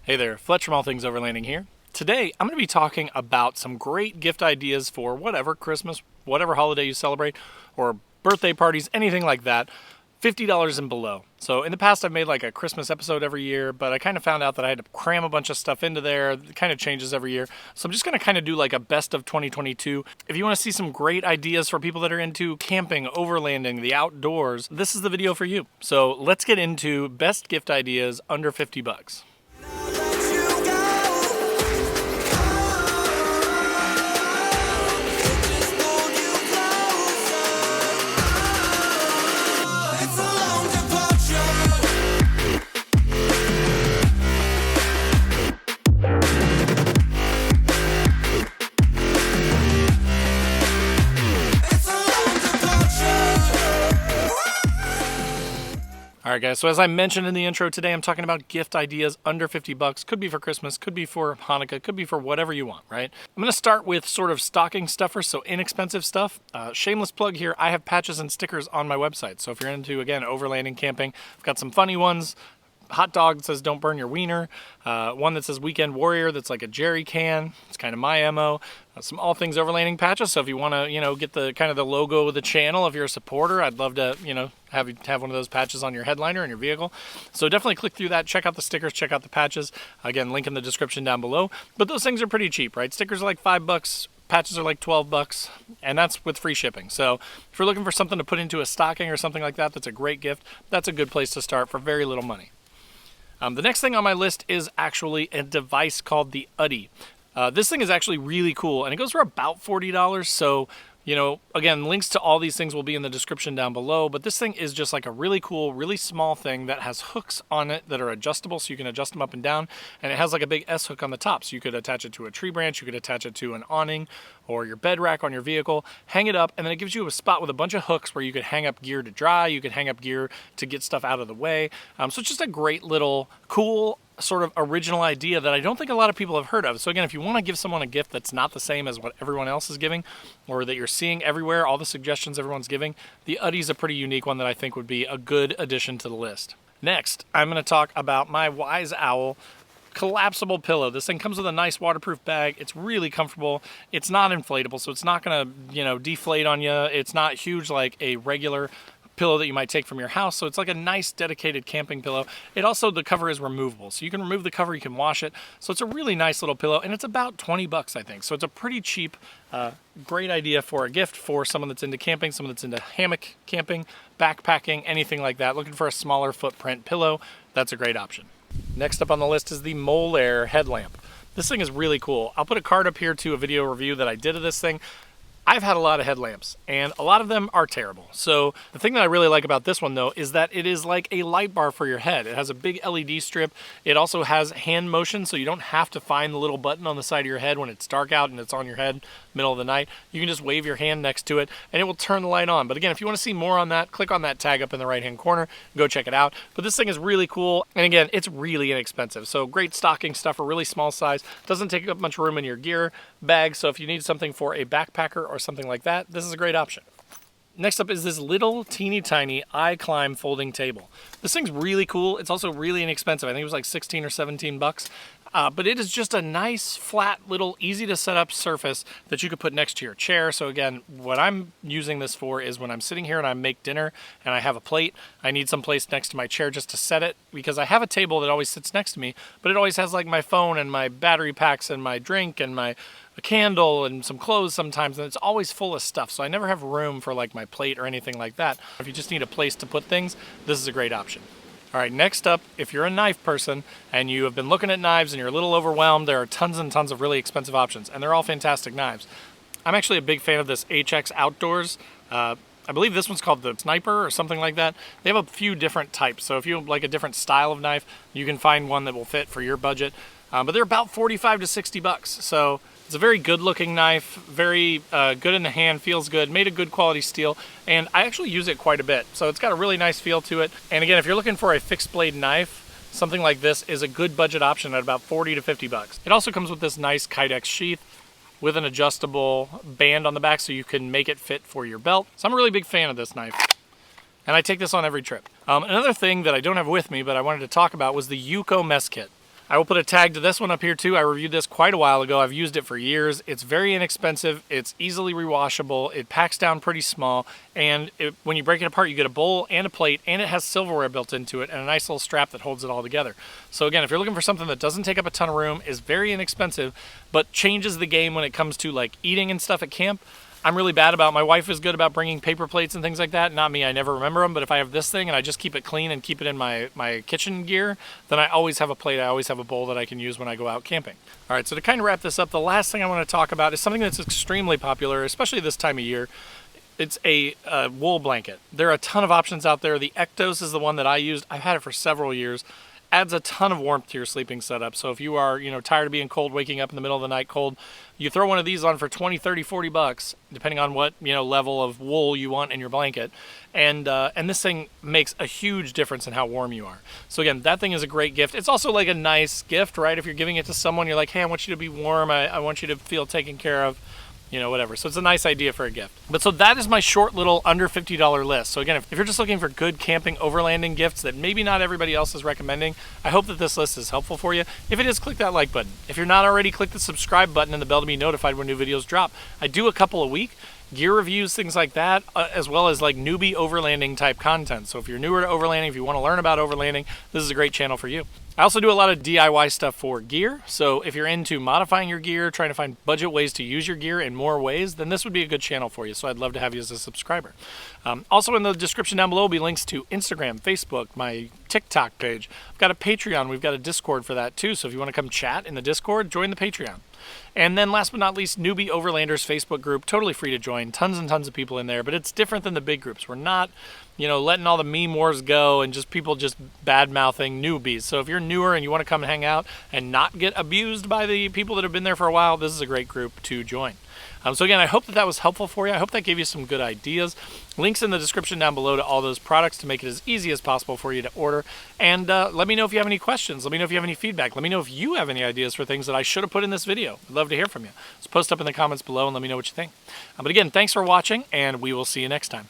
Hey there, Fletch from All Things Overlanding here. Today, I'm going to be talking about some great gift ideas for whatever Christmas, whatever holiday you celebrate, or birthday parties, anything like that. $50 and below. So in the past, I've made like a Christmas episode every year, but I kind of found out that I had to cram a bunch of stuff into there. It kind of changes every year. So I'm just going to kind of do like a best of 2022. If you want to see some great ideas for people that are into camping, overlanding, the outdoors, this is the video for you. So let's get into best gift ideas under 50 bucks. All right, guys, so as I mentioned in the intro today, I'm talking about gift ideas under 50 bucks. Could be for Christmas, could be for Hanukkah, could be for whatever you want, right? I'm going to start with sort of stocking stuffers, so inexpensive stuff. Shameless plug here, I have patches and stickers on my website. So if you're into, again, overlanding, camping, I've got some funny ones. Hot dog that says don't burn your wiener, one that says weekend warrior that's like a jerry can. It's kind of my MO. Some All Things Overlanding patches, so if you want to get the kind of the logo of the channel, if you're a supporter, I'd love to have one of those patches on your headliner in your vehicle. So definitely click through that, check out the stickers, check out the patches. Again, link in the description down below. But those things are pretty cheap, right? Stickers are like $5, patches are like 12 bucks, and that's with free shipping. So if you're looking for something to put into a stocking or something like that, that's a great gift. That's a good place to start for very little money. The next thing on my list is actually a device called the Audi. This thing is actually really cool, and it goes for about $40. So, again, links to all these things will be in the description down below. But this thing is just like a really cool, really small thing that has hooks on it that are adjustable, so you can adjust them up and down. And it has like a big S hook on the top, so you could attach it to a tree branch, you could attach it to an awning or your bed rack on your vehicle, hang it up, and then it gives you a spot with a bunch of hooks where you could hang up gear to dry, you could hang up gear to get stuff out of the way. So it's just a great little cool sort of original idea that I don't think a lot of people have heard of. So again, if you want to give someone a gift that's not the same as what everyone else is giving, or that you're seeing everywhere, all the suggestions everyone's giving, the Audi's a pretty unique one that I think would be a good addition to the list. Next, I'm going to talk about my Wise Owl collapsible pillow. This thing comes with a nice waterproof bag. It's really comfortable. It's not inflatable, so it's not going to, deflate on you. It's not huge like a regular pillow that you might take from your house, so it's like a nice dedicated camping pillow. It also, the cover is removable, so you can remove the cover, you can wash it. So it's a really nice little pillow, and it's about 20 bucks, I think. So it's a pretty cheap, great idea for a gift for someone that's into camping, someone that's into hammock camping, backpacking, anything like that. Looking for a smaller footprint pillow, that's a great option. Next up on the list is the Mol Air Headlamp. This thing is really cool. I'll put a card up here to a video review that I did of this thing. I've had a lot of headlamps, and a lot of them are terrible. So the thing that I really like about this one, though, is that it is like a light bar for your head. It has a big LED strip. It also has hand motion, so you don't have to find the little button on the side of your head when it's dark out and it's on your head middle of the night. You can just wave your hand next to it, and it will turn the light on. But again, if you want to see more on that, click on that tag up in the right-hand corner. Go check it out. But this thing is really cool, and again, it's really inexpensive. So great stocking stuff, a really small size. Doesn't take up much room in your gear bag, so if you need something for a backpacker or something like that, this is a great option. Next up is this little teeny tiny iClimb folding table. This thing's really cool. It's also really inexpensive. I think it was like 16 or 17 bucks. But it is just a nice, flat, little, easy to set up surface that you could put next to your chair. So again, what I'm using this for is when I'm sitting here and I make dinner and I have a plate, I need some place next to my chair just to set it, because I have a table that always sits next to me, but it always has like my phone and my battery packs and my drink and a candle and some clothes sometimes, and it's always full of stuff. So I never have room for like my plate or anything like that. If you just need a place to put things, this is a great option. All right, next up, if you're a knife person and you have been looking at knives and you're a little overwhelmed, there are tons and tons of really expensive options, and they're all fantastic knives. I'm actually a big fan of this HX Outdoors. I believe this one's called the Sniper or something like that. They have a few different types, so if you like a different style of knife, you can find one that will fit for your budget. But they're about 45 to 60 bucks, so it's a very good looking knife, very good in the hand, feels good, made of good quality steel, and I actually use it quite a bit. So it's got a really nice feel to it. And again, if you're looking for a fixed blade knife, something like this is a good budget option at about 40 to 50 bucks. It also comes with this nice Kydex sheath with an adjustable band on the back so you can make it fit for your belt. So I'm a really big fan of this knife, and I take this on every trip. Another thing that I don't have with me but I wanted to talk about was the Yuko mess kit. I will put a tag to this one up here too. I reviewed this quite a while ago. I've used it for years. It's very inexpensive. It's easily rewashable. It packs down pretty small. And when you break it apart, you get a bowl and a plate, and it has silverware built into it and a nice little strap that holds it all together. So again, if you're looking for something that doesn't take up a ton of room, is very inexpensive, but changes the game when it comes to like eating and stuff at camp, I'm really bad about. My wife is good about bringing paper plates and things like that. Not me, I never remember them. But if I have this thing and I just keep it clean and keep it in my kitchen gear, then I always have a plate, I always have a bowl that I can use when I go out camping. All right, so to kind of wrap this up, the last thing I want to talk about is something that's extremely popular, especially this time of year. It's a wool blanket. There are a ton of options out there. The Ectos is the one that I used. I've had it for several years. Adds a ton of warmth to your sleeping setup. So if you are, tired of being cold, waking up in the middle of the night cold, you throw one of these on for 20, 30, 40 bucks, depending on what, level of wool you want in your blanket. And this thing makes a huge difference in how warm you are. So again, that thing is a great gift. It's also like a nice gift, right? If you're giving it to someone, you're like, hey, I want you to be warm. I want you to feel taken care of. Whatever. So it's a nice idea for a gift. But so that is my short little under $50 list. So again, if you're just looking for good camping overlanding gifts that maybe not everybody else is recommending, I hope that this list is helpful for you. If it is, click that like button. If you're not already, click the subscribe button and the bell to be notified when new videos drop. I do a couple a week. Gear reviews, things like that, as well as like newbie overlanding type content. So if you're newer to overlanding, if you want to learn about overlanding, this is a great channel for you. I also do a lot of DIY stuff for gear. So if you're into modifying your gear, trying to find budget ways to use your gear in more ways, then this would be a good channel for you. So I'd love to have you as a subscriber. Also in the description down below will be links to Instagram, Facebook, my TikTok page. I've got a Patreon. We've got a Discord for that too. So if you want to come chat in the Discord, join the Patreon. And then last but not least, Newbie Overlanders Facebook group, totally free to join. Tons and tons of people in there, but it's different than the big groups. We're not, letting all the meme wars go and just people just bad-mouthing newbies. So if you're newer and you want to come and hang out and not get abused by the people that have been there for a while, this is a great group to join. So again, I hope that was helpful for you. I hope that gave you some good ideas. Links in the description down below to all those products to make it as easy as possible for you to order. And let me know if you have any questions. Let me know if you have any feedback. Let me know if you have any ideas for things that I should have put in this video. I'd love to hear from you. So post up in the comments below and let me know what you think. But again, thanks for watching, and we will see you next time.